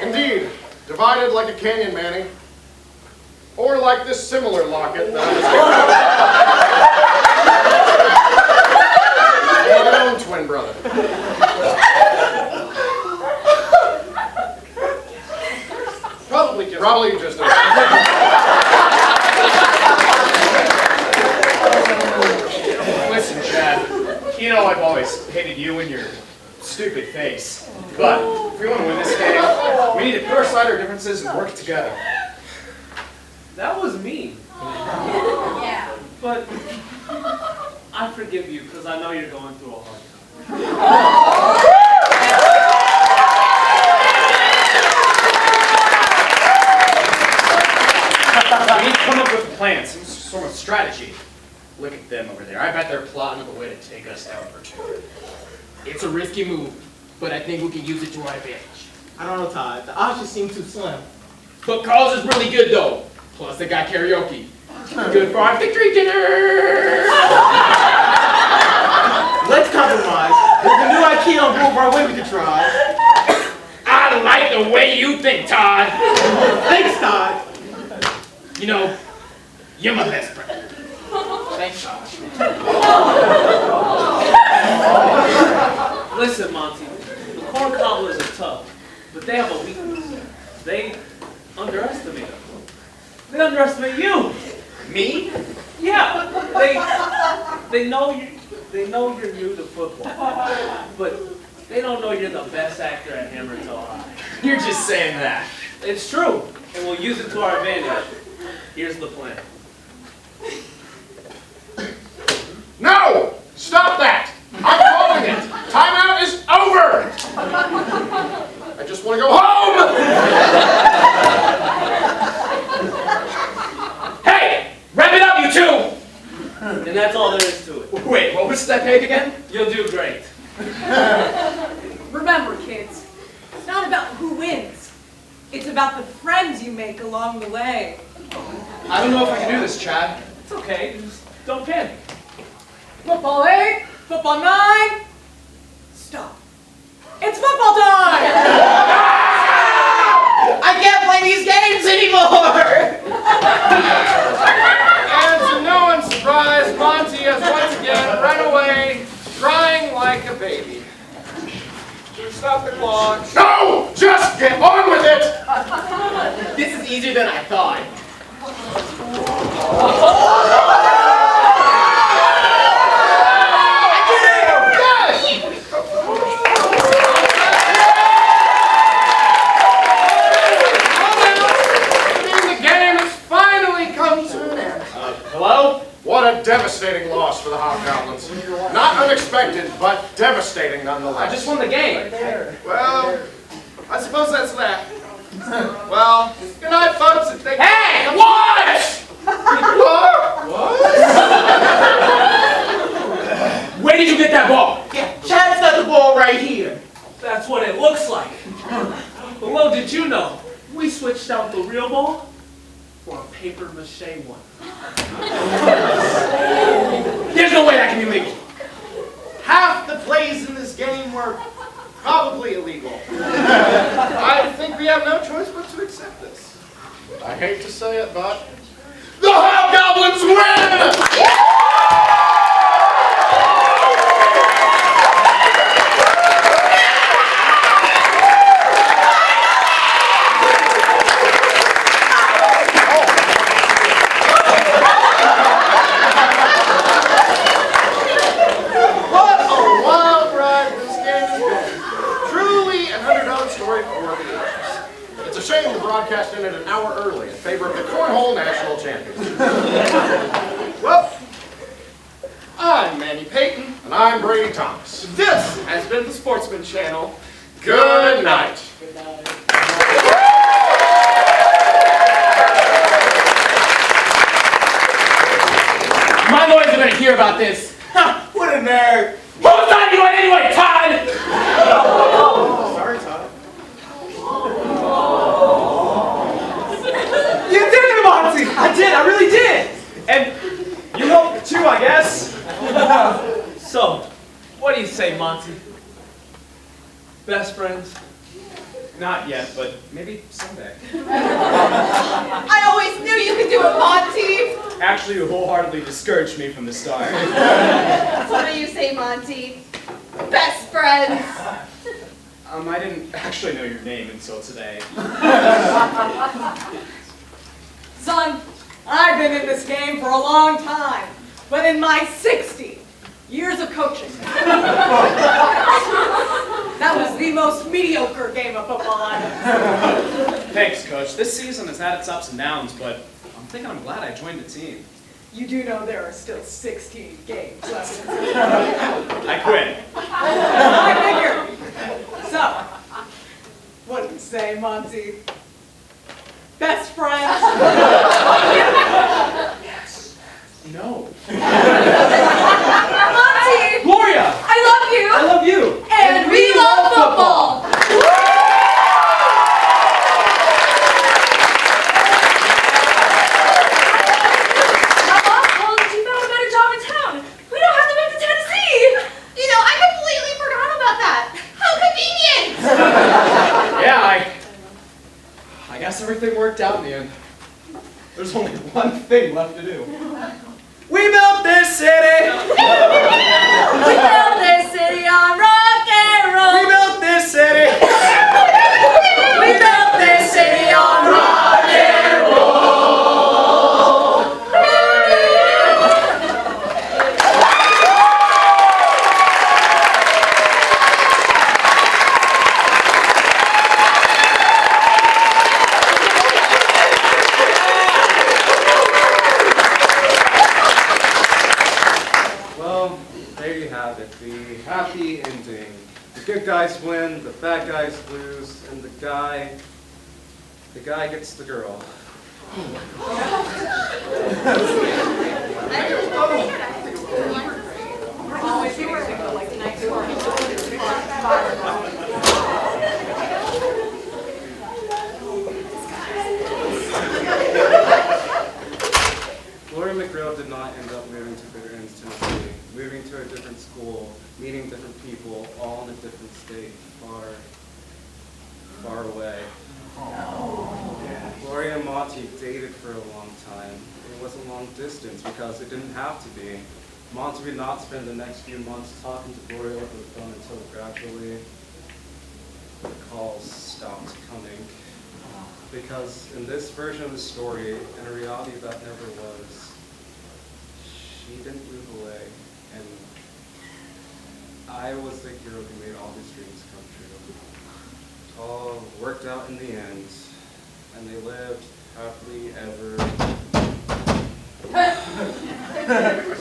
Indeed, divided like a canyon, Manny. Or like this similar locket that I was my own twin brother. Probably just a... Listen, Chad, you know I've always hated you and your stupid face. But if we want to win this game, we need to put aside our differences and work together. That was mean. Yeah. But I forgive you because I know you're going through a hard time. We need to come up with a plan, some sort of strategy. Look at them over there. I bet they're plotting up a way to take us down for sure. It's a risky move, but I think we can use it to our advantage. I don't know, Todd. The odds just seem too slim. But Carl's is really good though. Plus they got karaoke. Good for our victory dinner! Let's compromise. There's a new IKEA on Boulevard Way we could try. I like the way you think, Todd. Thanks, Todd. You know, you're my best friend. Thanks, Todd. Listen, Monty, the corn cobblers are tough, but they have a weakness. They underestimate us. They underestimate you. Me? Yeah, they know you're new to football, but they don't know you're the best actor at Hammertoe High. You're just saying that. It's true, and we'll use it to our advantage. Here's the plan. No! Stop that! I'm calling it! Timeout is over! I just want to go home! Hey! Wrap it up, you two! And that's all there is to it. Wait, what was that peg again? You'll do great. Remember, kids, it's not about who wins. It's about the friends you make along the way. I don't know if I can do this, Chad. It's okay, just don't panic. Football 8, football 9, stop. It's football time! I can't play these games anymore! And to no one's surprise, Monty has once again run away, crying like a baby. Stop the clock. No! Just get on with it! This is easier than I thought. Hello? What a devastating loss for the Hobgoblins. Not unexpected, but devastating nonetheless. I just won the game. Well, I suppose that's that. Well, good night, folks. And thank Hey! What? What? Where did you get that ball? Yeah, Chad's got the ball right here. That's what it looks like. But well, did you know, we switched out the real ball for a paper mache one. There's no way that can be legal. Half the plays in this game were probably illegal. I think we have no choice but to accept this. I hate to say it, but the Hobgoblins win! What a wild ride this game has been. Truly an underdog story for the ages. It's a shame the broadcast ended an hour early in favor of the Cornhole National Championship. Well, I'm Manny Payton. And I'm Brady Thomas. This has been the Sportsman Channel. Good night. My lawyers are gonna hear about this. What a nerd. Whose side are you on anyway, Todd? Sorry, Todd. You did it, Monty! I did, I really did! And you helped too, I guess. So, what do you say, Monty? Best friends? Not yet, but maybe someday. I always knew you could do it, Monty. Actually, you wholeheartedly discouraged me from the start. What do you say, Monty? Best friends. I didn't actually know your name until today. Son, I've been in this game for a long time, but in my 60 years of coaching, that was the most mediocre game of football I've ever seen. Thanks, Coach. This season has had its ups and downs, but I'm thinking I'm glad I joined the team. You do know there are still 16 games left in the season. I quit. I figure. So, what do you say, Monty? Best friends? Yes. No. Monty! Gloria! I love you! I love you! And we love football! Well, you found a better job in town. We don't have to move to Tennessee. You know, I completely forgot about that. How convenient! Yeah, I guess everything worked out in the end. There's only one thing left to do. We built this city! We built this city on rock and roll. We built this city! We built this city on rock and Well, there you have it, the happy ending. The good guys win, the bad guys lose, and the guy gets the girl. Gloria McGrail did not end up moving to Bitter Ends, Tennessee, moving to a different school, meeting different people, all in a different state, far, far away. Gloria and Monty dated for a long time. It wasn't long distance because it didn't have to be. Monty would not spend the next few months talking to Gloria over the phone until gradually the calls stopped coming. Because in this version of the story, in a reality that never was, she didn't move away, and I was the hero who made all these dreams come true. It all worked out in the end, and they lived happily ever.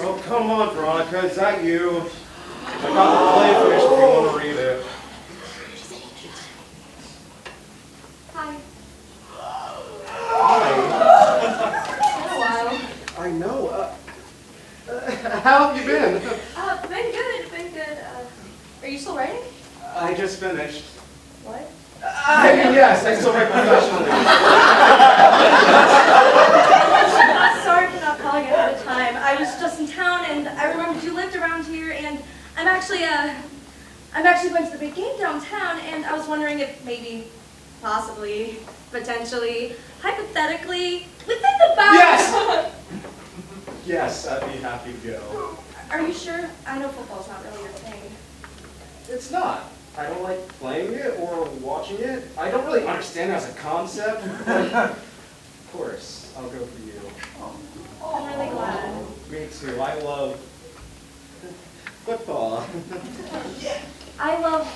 Oh, come on, Veronica, is that you? I got the play finished if you want to read it. Hi. Hi. Been a while. I know. How have you been? Been good, been good. Are you still writing? I just finished. What? I mean, yes, I still write professionally. Sorry for not calling ahead of time. I was just in town and I remembered you lived around here and I'm actually going to the big game downtown and I was wondering if maybe, possibly, potentially, hypothetically, within the bounds. Yes! Yes, I'd be happy to go. Are you sure? I know football's not really your thing. It's not. I don't like playing it or watching it. I don't really understand it as a concept, but of course, I'll go for you. I'm really glad. Me too. I love football. I love